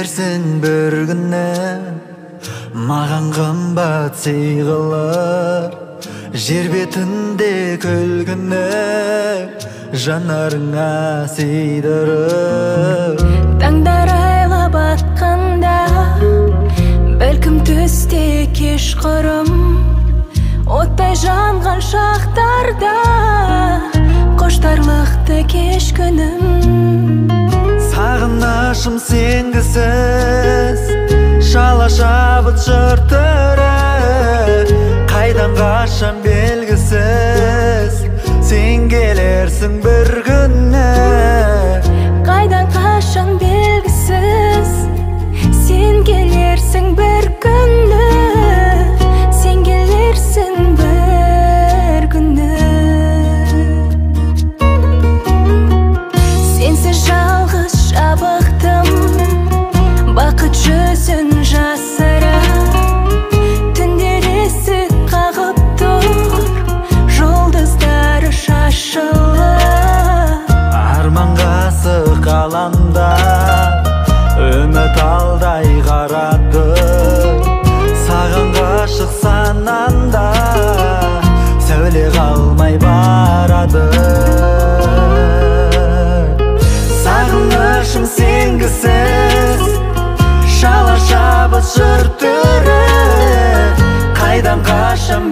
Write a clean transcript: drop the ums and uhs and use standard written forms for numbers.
келерсің бір күні, маған қымбат сый қылып, жер бетінде күлкіні жанарыңа сыйдырып. Таңдар айлап атқанда, бәлкім түсте кешқұрым, оттай жанған шақтарда қоштарлықты кеш күнім. Сағынышым сенгісіз, шала шабыт жыртыры, қайдан қашан белгісіз, сен келерсің бір күні. Қайдан қашан белгісіз, сен келерсің бір күні. Сен келерсің бір күні. Сенсіз жалғыз жабықтым, бақыт жүзін жасыра. Түндер есік қағып тұр, жұлдыздары шашылып. Арман қасық алаңда үміт алдай қарады, саған ғашық санамда сәуле қалмай барады. Сағынышым сенгісіз, шала шабыт жыртыры, қайдан қашан